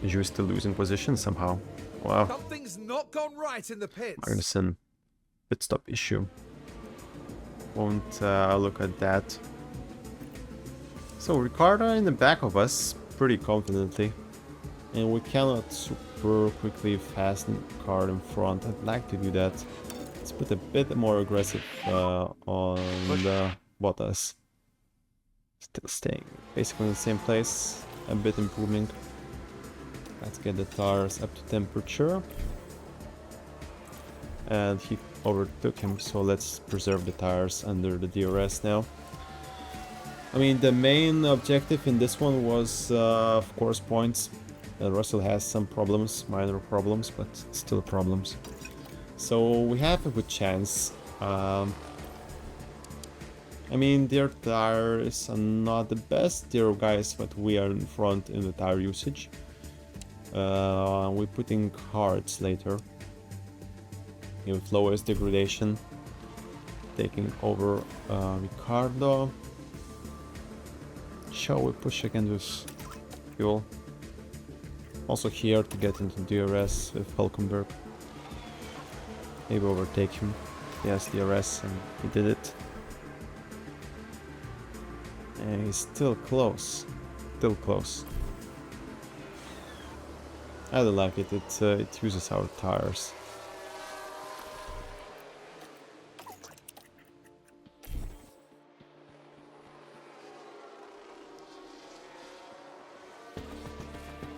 You're still losing position somehow. Wow. Something's not gone right in the pits. Magnussen, pit stop issue. Won't look at that. So Ricciardo in the back of us pretty confidently, and we cannot super quickly fasten car in front. I'd like to do that. Let's put a bit more aggressive on the Bottas. Still staying basically in the same place, a bit improving. Let's get the tires up to temperature. And he overtook him, so let's preserve the tires under the DRS now. I mean, the main objective in this one was, of course, points. Russell has some problems, minor problems, but still problems. So we have a good chance. I mean, their tires are not the best, dear guys, but we are in front in the tire usage. We're putting hards later. With lowest degradation. Taking over Ricciardo. Shall we push again with fuel? Also here to get into DRS with Hulkenberg. Maybe overtake him. Yes, DRS, and he did it. And he's still close. Still close. I don't like it. It uses our tires.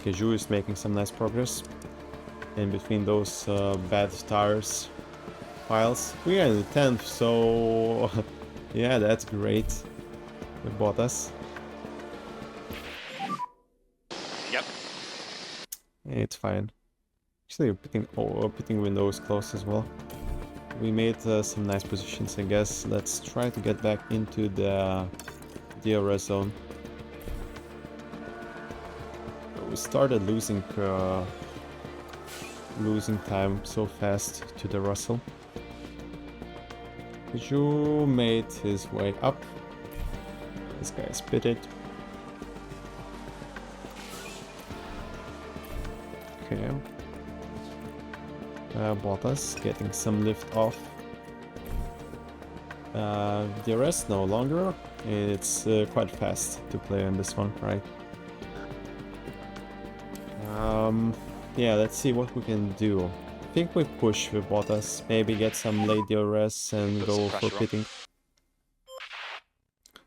Zhu is making some nice progress in between those bad tires piles. We are in the 10th, so yeah, that's great with Bottas. Yep. It's fine. Actually, pitting window is close as well. We made some nice positions, I guess. Let's try to get back into the DRS zone. We started losing time so fast to the Russell. Zhu made his way up. This guy is pitted. Okay. Bottas getting some lift off. DRS no longer. It's quite fast to play on this one, right? Yeah, let's see what we can do. I think we push with Bottas, maybe get some late DRS and go for pitting.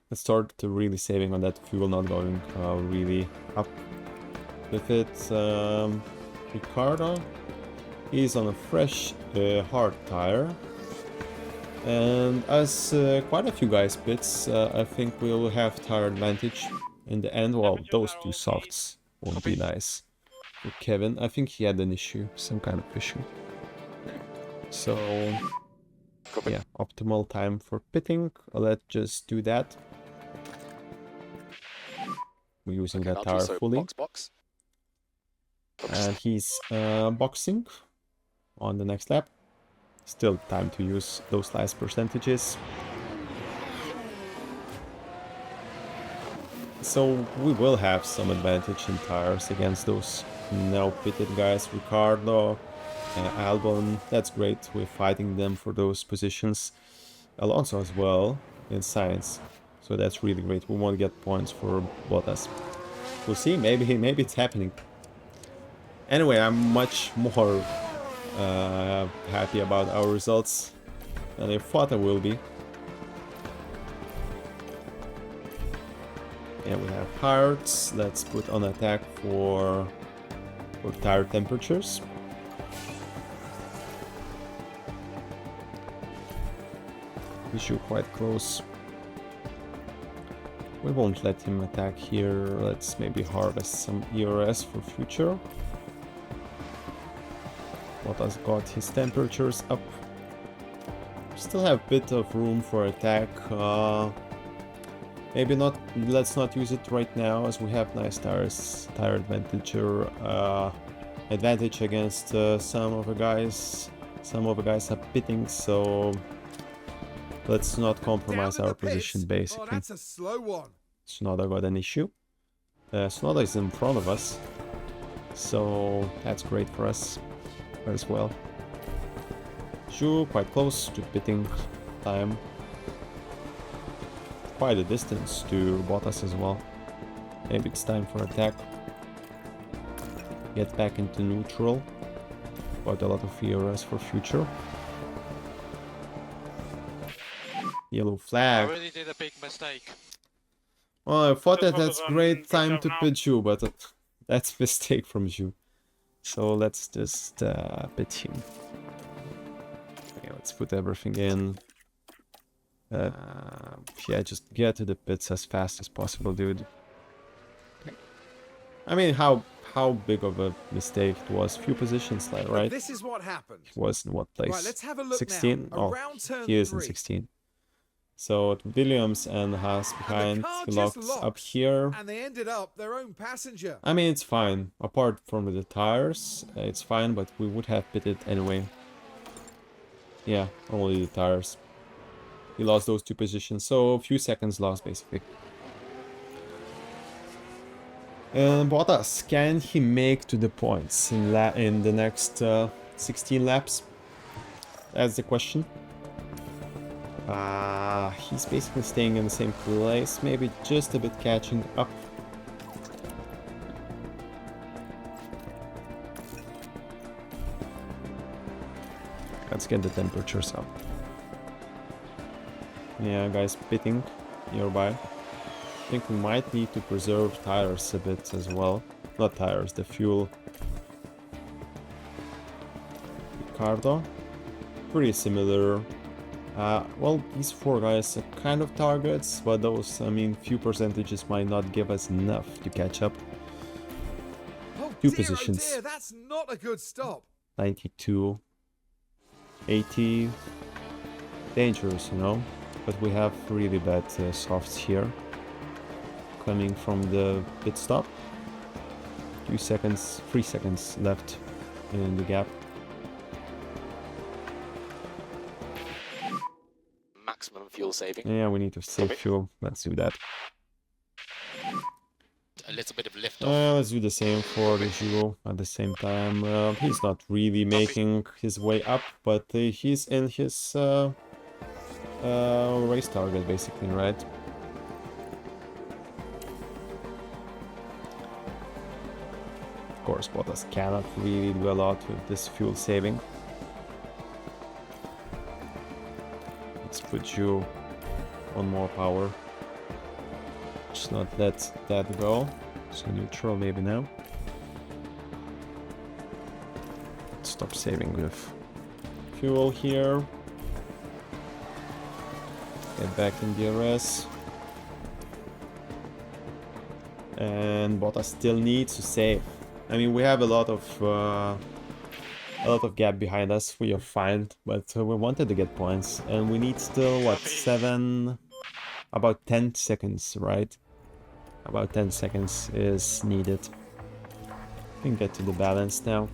Let's start to really saving on that fuel, not going really up with it. Ricciardo is on a fresh hard tire, and as quite a few guys pits, I think we'll have tire advantage in the end. Well, those two softs won't be nice. With Kevin, I think he had an issue, some kind of issue. So yeah, optimal time for pitting. Let's just do that. We're using that tire fully. Box. And he's boxing on the next lap. Still time to use those last percentages. So we will have some advantage in tires against those now pitted guys. Ricciardo, Albon, that's great. We're fighting them for those positions. Alonso as well in science. So that's really great. We won't get points for Bottas. We'll see, maybe it's happening. Anyway, I'm much more happy about our results than I thought I will be. Yeah, we have hearts. Let's put on attack for tire temperatures. We should quite close. We won't let him attack here. Let's maybe harvest some ERS for future. Bottas got his temperatures up. Still have a bit of room for attack. Maybe not. Let's not use it right now, as we have nice tires, tire advantage against some of the guys. Some of the guys are pitting, so Let's not compromise Down to our the pits. position, Oh, basically. that's a slow one. Tsunoda got an issue. Tsunoda is in front of us, so that's great for us as well. Zhu quite close to pitting time. Quite a distance to Bottas as well. Maybe it's time for attack. Get back into neutral. Quite a lot of ERS for future. Yellow I flag. already did a big mistake. Well, I thought Just that that's focus on great pit time stop to now. pit Zhu, but that's a mistake from Zhu. So let's just pit him. Okay, let's put everything in. Yeah, just get to the pits as fast as possible, dude. I mean, how big of a mistake it was? Few positions there, But right? this is what happened. He was in what place? Right, let's have a look 16? now. Oh, Around turn he is in 3. 16. So Williams and Haas behind, car he just locked up locked. here. And they ended up their own passenger. I mean, it's fine. Apart from the tires, it's fine, but we would have pitted anyway. Yeah, only the tires. He lost those 2 positions, so a few seconds lost, basically. And Bottas, can he make to the points in the next 16 laps? That's the question. He's basically staying in the same place, maybe just a bit catching up. Let's get the temperatures up. Yeah, guys, pitting nearby. I think we might need to preserve tires a bit as well. Not tires, the fuel. Ricardo. Pretty similar. Well, these 4 guys are kind of targets, but those, I mean, few percentages might not give us enough to catch up. Oh, 2 dear, positions. Oh dear, that's not a good stop. 92. 80. Dangerous, you know? But we have really bad softs here. Coming from the pit stop. 2 seconds, 3 seconds left in the gap. Maximum fuel saving. Yeah, we need to save fuel. Let's do that. A little bit of lift off. Let's do the same for the Giro at the same time. He's not really making his way up, but he's in his race target, basically, right? Of course, Bottas cannot really do a lot with this fuel saving. Let's put you on more power. Just not let that go. So neutral maybe now. Stop saving with fuel here. Get back in DRS. And Bottas still needs to save. I mean, we have a lot of gap behind us. We are fine, but we wanted to get points, and we need still what, about 10 seconds, right? About 10 seconds is needed. We can get to the balance now.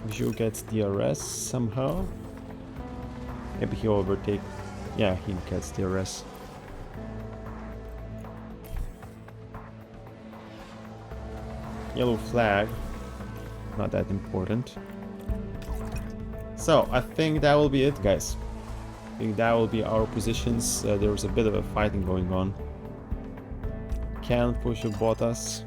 Zhu gets DRS somehow. Maybe he'll overtake. Yeah, he gets DRS. Yellow flag. Not that important. So, I think that will be it, guys. I think that will be our positions. There was a bit of a fighting going on. Can push a Bottas.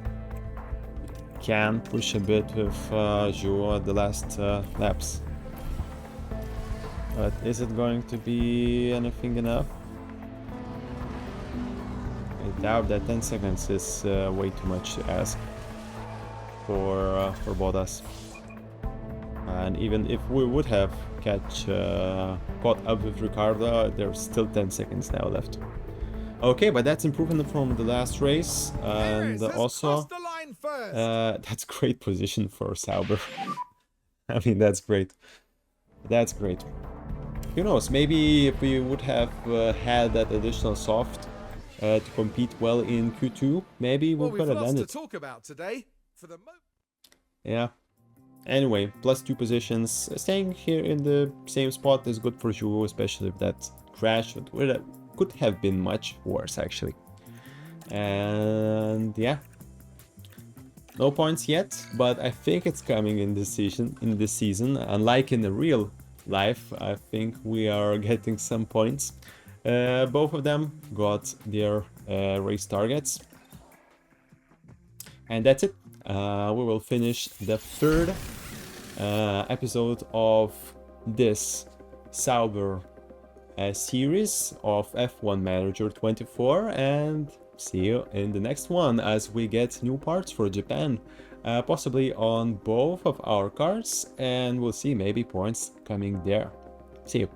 Can push a bit with Zhu at the last laps. But is it going to be anything enough? I doubt that 10 seconds is way too much to ask for Bottas. And even if we would have caught up with Ricardo, there's still 10 seconds now left. Okay, but that's improvement from the last race, and also that's great position for Sauber. I mean, that's great. That's great. Who knows? Maybe if we would have had that additional soft to compete well in Q2, maybe we could have landed. To talk about today. For the Yeah. Anyway, +2 positions. Staying here in the same spot is good for Zhu, especially if that crash could have been much worse actually. And yeah, no points yet, but I think it's coming in this season. Unlike in the real life, I think we are getting some points. Both of them got their race targets. And that's it. We will finish the third episode of this Sauber series of F1 Manager 24, and see you in the next one as we get new parts for Japan, possibly on both of our cars, and we'll see maybe points coming there. See you.